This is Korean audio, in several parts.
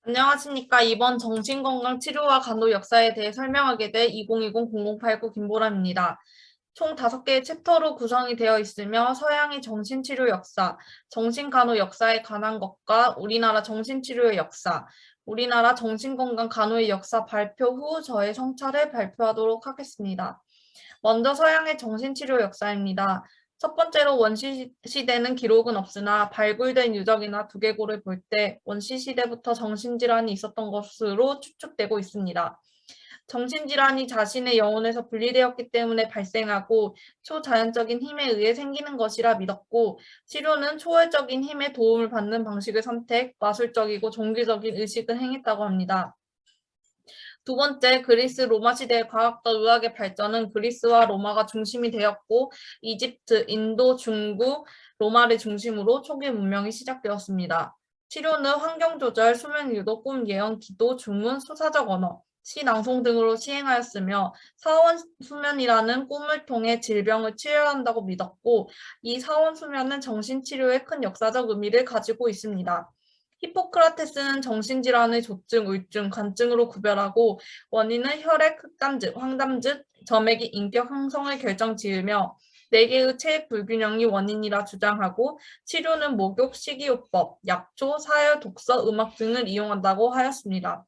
안녕하십니까. 이번 정신건강치료와 간호 역사에 대해 설명하게 될 2020-0089 김보람입니다. 총 5개의 챕터로 구성이 되어 있으며 서양의 정신치료 역사, 정신간호 역사에 관한 것과 우리나라 정신치료의 역사, 우리나라 정신건강 간호의 역사 발표 후 저의 성찰을 발표하도록 하겠습니다. 먼저 서양의 정신치료 역사입니다. 첫 번째로 원시시대는 기록은 없으나 발굴된 유적이나 두개골을 볼 때 원시시대부터 정신질환이 있었던 것으로 추측되고 있습니다. 정신질환이 자신의 영혼에서 분리되었기 때문에 발생하고 초자연적인 힘에 의해 생기는 것이라 믿었고, 치료는 초월적인 힘의 도움을 받는 방식을 선택, 마술적이고 종교적인 의식을 행했다고 합니다. 두 번째, 그리스 로마 시대의 과학과 의학의 발전은 그리스와 로마가 중심이 되었고 이집트, 인도, 중국, 로마를 중심으로 초기 문명이 시작되었습니다. 치료는 환경 조절, 수면 유도, 꿈 예언, 기도, 주문, 수사적 언어, 시 낭송 등으로 시행하였으며 사원 수면이라는 꿈을 통해 질병을 치료한다고 믿었고, 이 사원 수면은 정신치료에 큰 역사적 의미를 가지고 있습니다. 히포크라테스는 정신질환의 조증, 우울증, 간증으로 구별하고 원인은 혈액, 흑담즙, 황담즙, 점액의 인격 형성을 결정지으며 4개의 체액 불균형이 원인이라 주장하고 치료는 목욕, 식이요법, 약초, 사열, 독서, 음악 등을 이용한다고 하였습니다.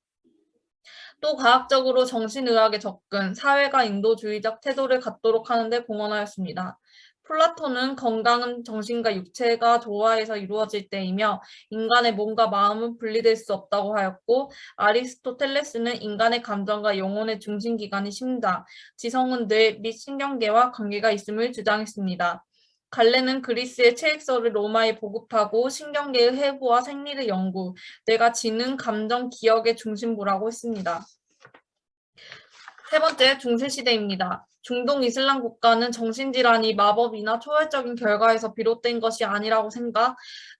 또 과학적으로 정신의학에 접근, 사회가 인도주의적 태도를 갖도록 하는 데 공헌하였습니다. 플라톤은 건강은 정신과 육체가 조화해서 이루어질 때이며 인간의 몸과 마음은 분리될 수 없다고 하였고, 아리스토텔레스는 인간의 감정과 영혼의 중심기관이 심장, 지성은 뇌 및 신경계와 관계가 있음을 주장했습니다. 갈레는 그리스의 체액서를 로마에 보급하고 신경계의 해부와 생리를 연구, 뇌가 지능, 감정, 기억의 중심부라고 했습니다. 세 번째, 중세시대입니다. 중동 이슬람 국가는 정신질환이 마법이나 초월적인 결과에서 비롯된 것이 아니라고 생각,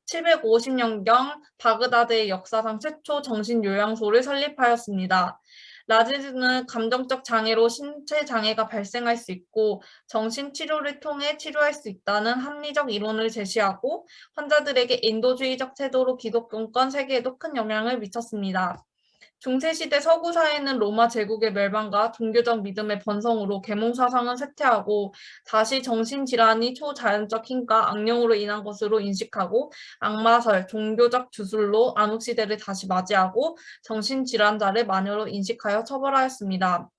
750년경 바그다드의 역사상 최초 정신요양소를 설립하였습니다. 라지즈는 감정적 장애로 신체 장애가 발생할 수 있고 정신치료를 통해 치료할 수 있다는 합리적 이론을 제시하고 환자들에게 인도주의적 태도로 기독교권 세계에도 큰 영향을 미쳤습니다. 중세시대 서구 사회는 로마 제국의 멸망과 종교적 믿음의 번성으로 계몽사상은 쇠퇴하고 다시 정신질환이 초자연적 힘과 악령으로 인한 것으로 인식하고 악마설, 종교적 주술로 암흑시대를 다시 맞이하고 정신질환자를 마녀로 인식하여 처벌하였습니다.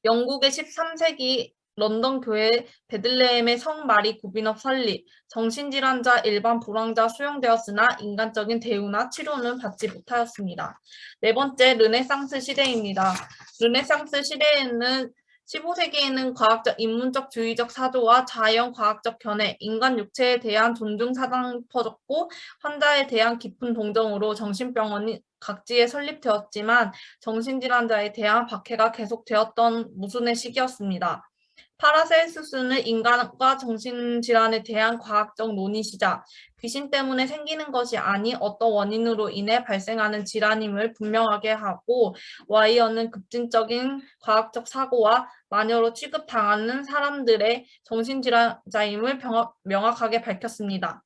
영국의 13세기 런던 교회 베들레헴의 성 마리 구비너 설립, 정신질환자 일반 불황자 수용되었으나 인간적인 대우나 치료는 받지 못하였습니다. 네 번째, 르네상스 시대입니다. 르네상스 시대에는 15세기에는 과학적 인문적 주의적 사조와 자연 과학적 견해, 인간 육체에 대한 존중 사상이 퍼졌고 환자에 대한 깊은 동정으로 정신병원이 각지에 설립되었지만 정신질환자에 대한 박해가 계속되었던 모순의 시기였습니다. 파라셀수스는 인간과 정신질환에 대한 과학적 논의 시작, 귀신 때문에 생기는 것이 아닌 어떤 원인으로 인해 발생하는 질환임을 분명하게 하고, 와이어는 급진적인 과학적 사고와 마녀로 취급당하는 사람들의 정신질환자임을 명확하게 밝혔습니다.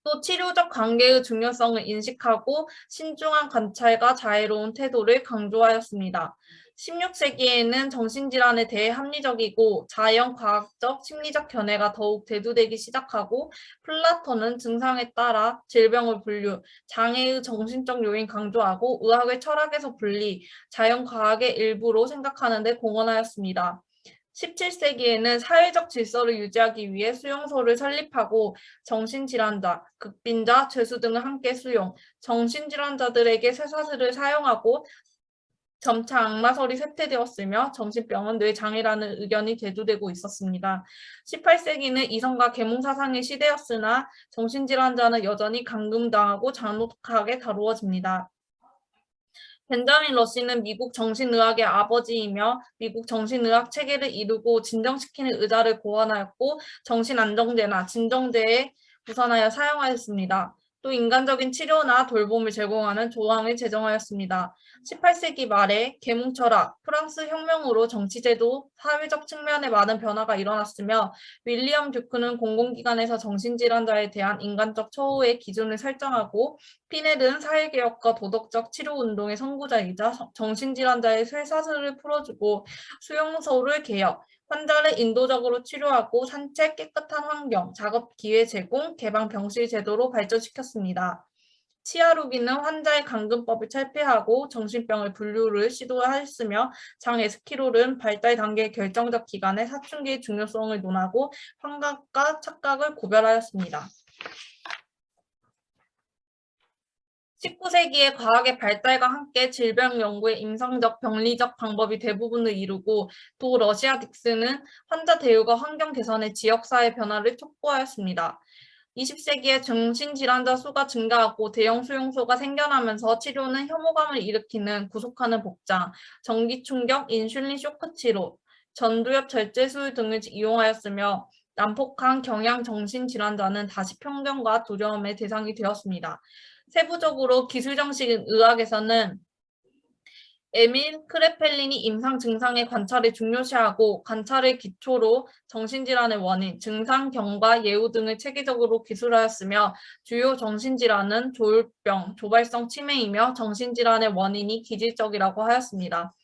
또 치료적 관계의 중요성을 인식하고 신중한 관찰과 자애로운 태도를 강조하였습니다. 16세기에는 정신질환에 대해 합리적이고 자연과학적 심리적 견해가 더욱 대두되기 시작하고 플라톤은 증상에 따라 질병을 분류, 장애의 정신적 요인 강조하고 의학을 철학에서 분리, 자연과학의 일부로 생각하는 데 공헌하였습니다. 17세기에는 사회적 질서를 유지하기 위해 수용소를 설립하고 정신질환자, 극빈자, 죄수 등을 함께 수용, 정신질환자들에게 쇠사슬을 사용하고 점차 악마설이 쇠퇴되었으며 정신병은 뇌장애라는 의견이 대두되고 있었습니다. 18세기는 이성과 계몽사상의 시대였으나 정신질환자는 여전히 감금당하고 잔혹하게 다루어집니다. 벤자민 러시는 미국 정신의학의 아버지이며 미국 정신의학 체계를 이루고 진정시키는 의자를 고안하였고 정신안정제나 진정제에 우선하여 사용하였습니다. 또 인간적인 치료나 돌봄을 제공하는 조항을 제정하였습니다. 18세기 말에 계몽 철학, 프랑스 혁명으로 정치제도, 사회적 측면에 많은 변화가 일어났으며 윌리엄 듀크는 공공기관에서 정신질환자에 대한 인간적 처우의 기준을 설정하고 피넬은 사회개혁과 도덕적 치료운동의 선구자이자 정신질환자의 쇠사슬을 풀어주고 수용소를 개혁, 환자를 인도적으로 치료하고 산책, 깨끗한 환경, 작업 기회 제공, 개방 병실 제도로 발전시켰습니다. 치아루기는 환자의 감금법을 철폐하고 정신병의 분류를 시도하였으며 장 에스키롤은 발달 단계의 결정적 기간에 사춘기의 중요성을 논하고 환각과 착각을 구별하였습니다. 19세기의 과학의 발달과 함께 질병 연구의 임상적, 병리적 방법이 대부분을 이루고 또 러시아 딕스는 환자 대우가 환경 개선의 지역사회 변화를 촉구하였습니다. 20세기에 정신질환자 수가 증가하고 대형 수용소가 생겨나면서 치료는 혐오감을 일으키는 구속하는 복장, 전기충격, 인슐린 쇼크 치료, 전두엽 절제술 등을 이용하였으며 난폭한 경향 정신질환자는 다시 편견과 두려움의 대상이 되었습니다. 세부적으로 기술정신 의학에서는 에밀 크레펠린이 임상 증상의 관찰을 중요시하고 관찰을 기초로 정신질환의 원인, 증상, 경과, 예후 등을 체계적으로 기술하였으며 주요 정신질환은 조울병, 조발성 치매이며 정신질환의 원인이 기질적이라고 하였습니다.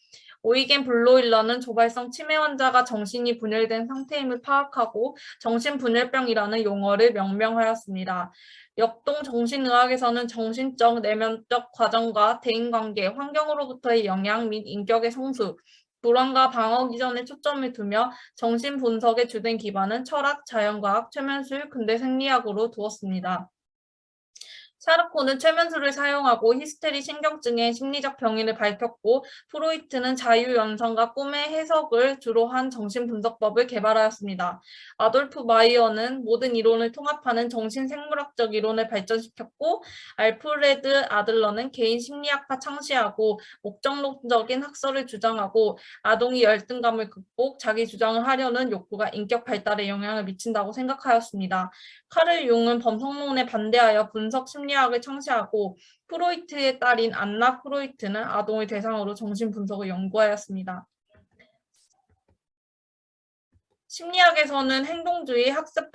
오이겐 블로일러는 조발성 치매 환자가 정신이 분열된 상태임을 파악하고 정신분열병이라는 용어를 명명하였습니다. 역동 정신의학에서는 정신적, 내면적 과정과 대인관계, 환경으로부터의 영향 및 인격의 성숙, 불안과 방어 기전에 초점을 두며 정신분석의 주된 기반은 철학, 자연과학, 최면술, 근대 생리학으로 두었습니다. 샤르코는 최면술을 사용하고 히스테리 신경증의 심리적 병인을 밝혔고 프로이트는 자유연상과 꿈의 해석을 주로 한 정신분석법을 개발하였습니다. 아돌프 마이어는 모든 이론을 통합하는 정신생물학적 이론을 발전시켰고 알프레드 아들러는 개인 심리학파 창시하고 목적론적인 학설을 주장하고 아동이 열등감을 극복, 자기 주장을 하려는 욕구가 인격 발달에 영향을 미친다고 생각하였습니다. 카를 융은 범성론에 반대하여 분석 심리학을 창시하고 프로이트의 딸인 안나 프로이트는 아동을 대상으로 정신분석을 연구하였습니다. 심리학에서는 행동주의 학습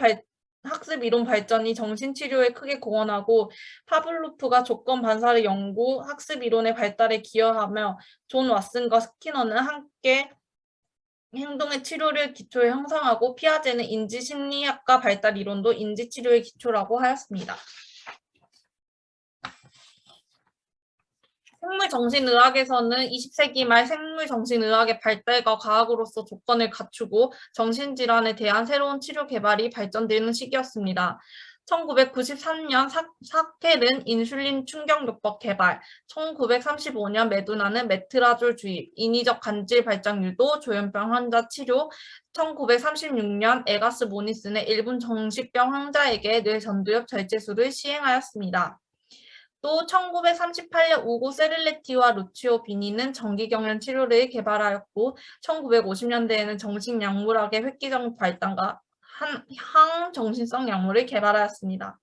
이론 발전이 정신치료에 크게 공헌하고 파블로프가 조건 반사를 연구, 학습 이론의 발달에 기여하며 존 왓슨과 스키너는 함께 행동의 치료를 기초에 형성하고 피아제는 인지심리학과 발달 이론도 인지치료의 기초라고 하였습니다. 생물정신의학에서는 20세기 말 생물정신의학의 발달과 과학으로서 조건을 갖추고 정신질환에 대한 새로운 치료 개발이 발전되는 시기였습니다. 1993년 사켈은 인슐린 충격요법 개발, 1935년 메두나는 메트라졸 주입, 인위적 간질 발작 유도, 조현병 환자 치료, 1936년 에가스 모니스는 일본 정신병 환자에게 뇌전두엽 절제술을 시행하였습니다. 또 1938년 우고 세릴레티와 루치오 비니는 정기경련 치료를 개발하였고 1950년대에는 정신약물학의 획기적 발달과 항정신성 약물을 개발하였습니다.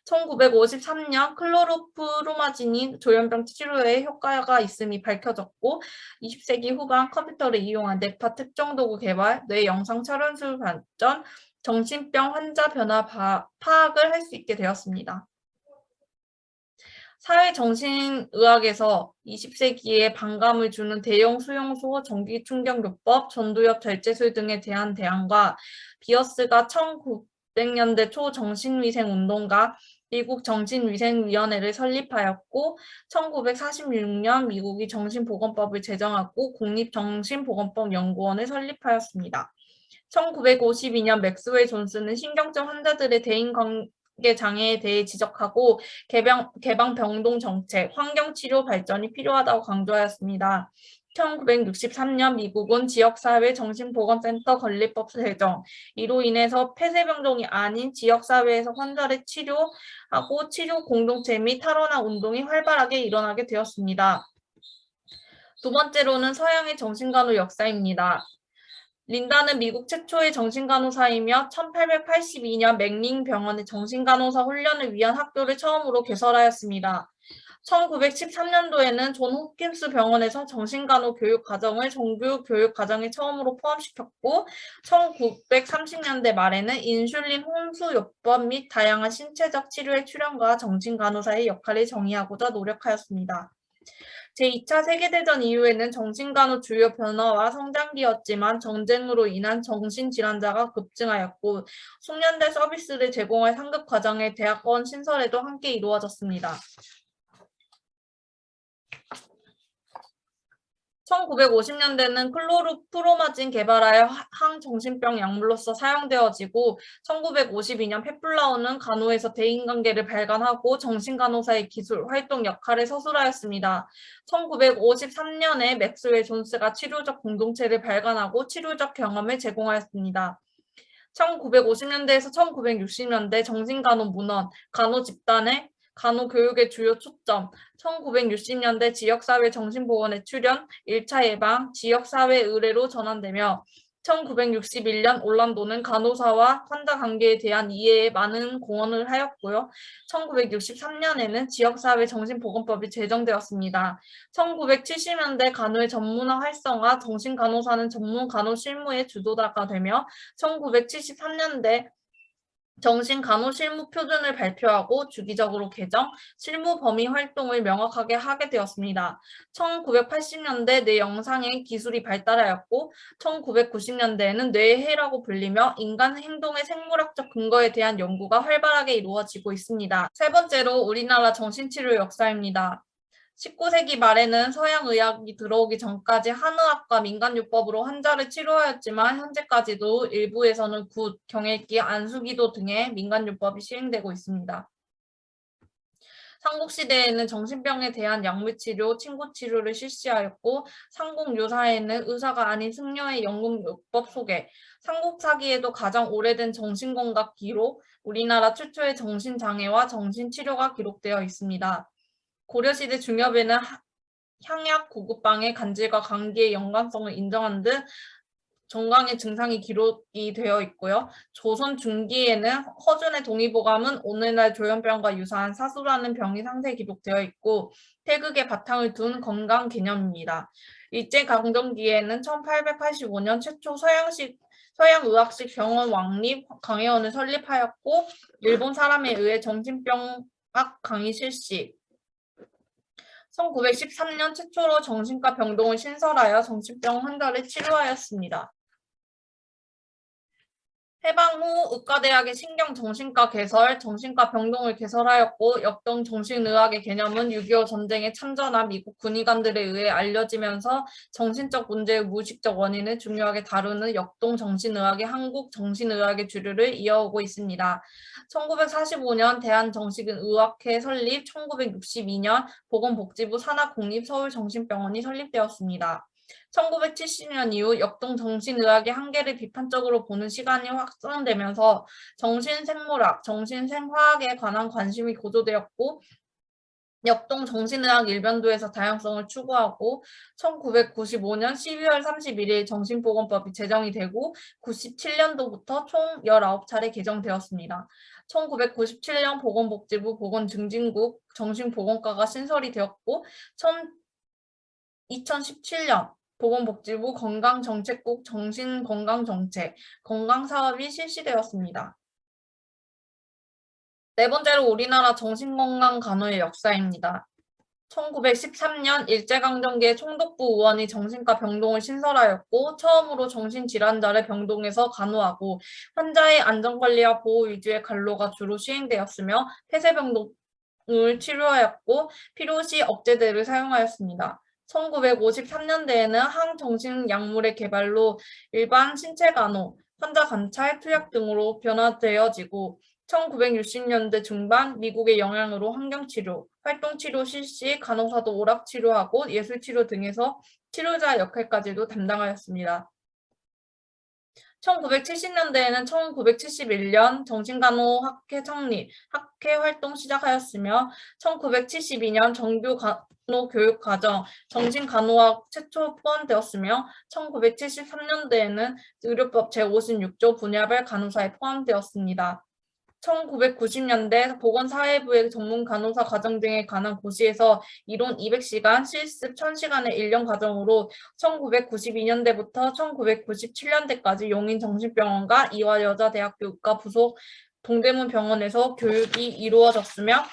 1953년 클로로프로마진이 조현병 치료에 효과가 있음이 밝혀졌고 20세기 후반 컴퓨터를 이용한 뇌파 특정 도구 개발, 뇌 영상 촬영술 발전, 정신병 환자 변화 파악을 할 수 있게 되었습니다. 사회정신의학에서 20세기에 반감을 주는 대형 수용소, 전기충격요법, 전두엽 절제술 등에 대한 대안과 비어스가 1900년대 초 정신위생운동가 미국 정신위생위원회를 설립하였고 1946년 미국이 정신보건법을 제정하고 국립정신보건법연구원을 설립하였습니다. 1952년 맥스웰 존슨은 신경증 환자들의 대인관계 장애에 대해 지적하고 개방병동 정책, 환경치료 발전이 필요하다고 강조하였습니다. 1963년 미국은 지역사회 정신보건센터 건립법 제정, 이로 인해서 폐쇄병동이 아닌 지역사회에서 환자를 치료하고 치료 공동체 및 탈원화 운동이 활발하게 일어나게 되었습니다. 두 번째로는 서양의 정신간호 역사입니다. 린다는 미국 최초의 정신간호사이며 1882년 맥링 병원의 정신간호사 훈련을 위한 학교를 처음으로 개설하였습니다. 1913년도에는 존 홉킨스 병원에서 정신간호 교육 과정을 정규 교육 과정에 처음으로 포함시켰고 1930년대 말에는 인슐린 혼수요법 및 다양한 신체적 치료의 출현과 정신간호사의 역할을 정의하고자 노력하였습니다. 제2차 세계대전 이후에는 정신간호 주요 변화와 성장기였지만 전쟁으로 인한 정신질환자가 급증하였고 숙련된 서비스를 제공할 상급 과정의 대학원 신설에도 함께 이루어졌습니다. 1950년대는 클로르프로마진 개발하여 항정신병 약물로서 사용되어지고 1952년 페플라우는 간호에서 대인관계를 발간하고 정신간호사의 기술, 활동 역할을 서술하였습니다. 1953년에 맥스웰 존스가 치료적 공동체를 발간하고 치료적 경험을 제공하였습니다. 1950년대에서 1960년대 정신간호 문헌, 간호 집단의 간호교육의 주요 초점, 1960년대 지역사회 정신보건의 출현, 1차 예방, 지역사회 의뢰로 전환되며 1961년 올란도는 간호사와 환자 관계에 대한 이해에 많은 공헌을 하였고요. 1963년에는 지역사회 정신보건법이 제정되었습니다. 1970년대 간호의 전문화 활성화, 정신간호사는 전문 간호 실무의 주도자가 되며 1973년대 정신간호 실무 표준을 발표하고 주기적으로 개정, 실무 범위 활동을 명확하게 하게 되었습니다. 1980년대 뇌 영상의 기술이 발달하였고 1990년대에는 뇌해라고 불리며 인간 행동의 생물학적 근거에 대한 연구가 활발하게 이루어지고 있습니다. 세 번째로 우리나라 정신치료 역사입니다. 19세기 말에는 서양의학이 들어오기 전까지 한의학과 민간요법으로 환자를 치료하였지만 현재까지도 일부에서는 굿, 경액기, 안수기도 등의 민간요법이 시행되고 있습니다. 삼국시대에는 정신병에 대한 약물치료, 친구치료를 실시하였고 삼국유사에는 의사가 아닌 승려의 연금요법 소개, 삼국사기에도 가장 오래된 정신건강 기록, 우리나라 최초의 정신장애와 정신치료가 기록되어 있습니다. 고려시대 중엽에는 향약 구급방의 간질과 감기의 연관성을 인정한 듯 정강의 증상이 기록이 되어 있고요. 조선 중기에는 허준의 동의보감은 오늘날 조현병과 유사한 사수라는 병이 상세히 기록되어 있고 태극의 바탕을 둔 건강 개념입니다. 일제강점기에는 1885년 최초 서양의학식 병원 왕립 강의원을 설립하였고 일본 사람에 의해 정신병학 강의 실시, 1913년 최초로 정신과 병동을 신설하여 정신병 환자를 치료하였습니다. 해방 후 의과대학의 신경정신과 개설, 정신과 병동을 개설하였고 역동정신의학의 개념은 6.25 전쟁에 참전한 미국 군의관들에 의해 알려지면서 정신적 문제의 무의식적 원인을 중요하게 다루는 역동정신의학이 한국 정신의학의 주류를 이어오고 있습니다. 1945년 대한정신의학회 설립, 1962년 보건복지부 산하공립서울정신병원이 설립되었습니다. 1970년 이후 역동정신의학의 한계를 비판적으로 보는 시간이 확산되면서 정신생물학, 정신생화학에 관한 관심이 고조되었고 역동정신의학 일변도에서 다양성을 추구하고 1995년 12월 31일 정신보건법이 제정이 되고 97년도부터 총 19차례 개정되었습니다. 1997년 보건복지부 보건증진국 정신보건과가 신설이 되었고 2017년 보건복지부 건강정책국 정신건강정책, 건강사업이 실시되었습니다. 네 번째로 우리나라 정신건강간호의 역사입니다. 1913년 일제강점기에 총독부 의원이 정신과 병동을 신설하였고 처음으로 정신질환자를 병동에서 간호하고 환자의 안전관리와 보호 위주의 간로가 주로 시행되었으며 폐쇄병동을 치료하였고 필요시 억제제를 사용하였습니다. 1953년대에는 항정신약물의 개발로 일반 신체간호, 환자 관찰, 투약 등으로 변화되어지고 1960년대 중반 미국의 영향으로 환경치료, 활동치료 실시, 간호사도 오락치료하고 예술치료 등에서 치료자 역할까지도 담당하였습니다. 1970년대에는 1971년 정신간호학회 창립, 학회 활동 시작하였으며 1972년 정규 간호교육과정, 정신간호학 최초 포함되었으며 1973년도에는 의료법 제56조 분야별 간호사에 포함되었습니다. 1990년대 보건사회부의 전문 간호사 과정 등에 관한 고시에서 이론 200시간, 실습 1000시간의 1년 과정으로 1992년대부터 1997년대까지 용인정신병원과 이화여자대학교 의과 부속 동대문병원에서 교육이 이루어졌으며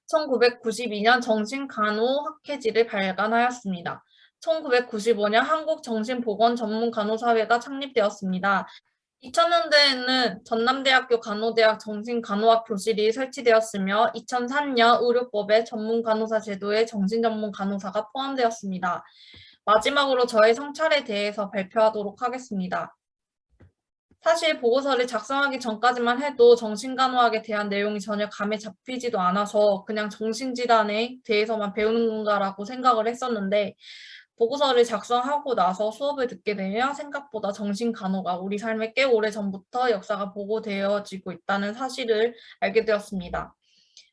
1992년 정신간호학회지를 발간하였습니다. 1995년 한국정신보건전문간호사회가 창립되었습니다. 2000년대에는 전남대학교 간호대학 정신간호학 교실이 설치되었으며 2003년 의료법에 전문간호사 제도에 정신전문간호사가 포함되었습니다. 마지막으로 저의 성찰에 대해서 발표하도록 하겠습니다. 사실 보고서를 작성하기 전까지만 해도 정신간호학에 대한 내용이 전혀 감에 잡히지도 않아서 그냥 정신질환에 대해서만 배우는 건가라고 생각을 했었는데 보고서를 작성하고 나서 수업을 듣게 되면 생각보다 정신간호가 우리 삶에 꽤 오래전부터 역사가 보고되어지고 있다는 사실을 알게 되었습니다.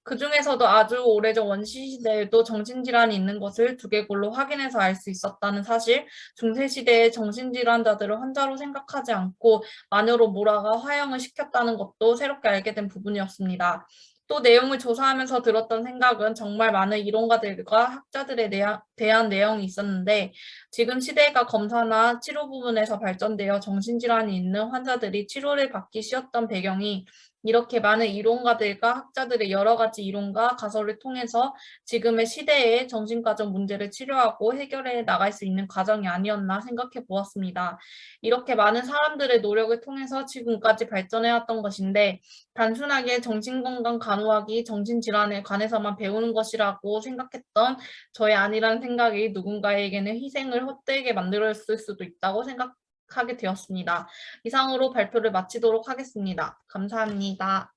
그 중에서도 아주 오래전 원시시대에도 정신질환이 있는 것을 두개골로 확인해서 알 수 있었다는 사실, 중세시대의 정신질환자들을 환자로 생각하지 않고 마녀로 몰아가 화형을 시켰다는 것도 새롭게 알게 된 부분이었습니다. 또 내용을 조사하면서 들었던 생각은 정말 많은 이론가들과 학자들에 대한 내용이 있었는데 지금 시대가 검사나 치료 부분에서 발전되어 정신질환이 있는 환자들이 치료를 받기 쉬웠던 배경이 이렇게 많은 이론가들과 학자들의 여러 가지 이론과 가설을 통해서 지금의 시대의 정신과적 문제를 치료하고 해결해 나갈 수 있는 과정이 아니었나 생각해 보았습니다. 이렇게 많은 사람들의 노력을 통해서 지금까지 발전해왔던 것인데 단순하게 정신건강 간호학이 정신질환에 관해서만 배우는 것이라고 생각했던 저의 아니라는 생각이 누군가에게는 희생을 헛되게 만들었을 수도 있다고 생각하게 되었습니다. 이상으로 발표를 마치도록 하겠습니다. 감사합니다.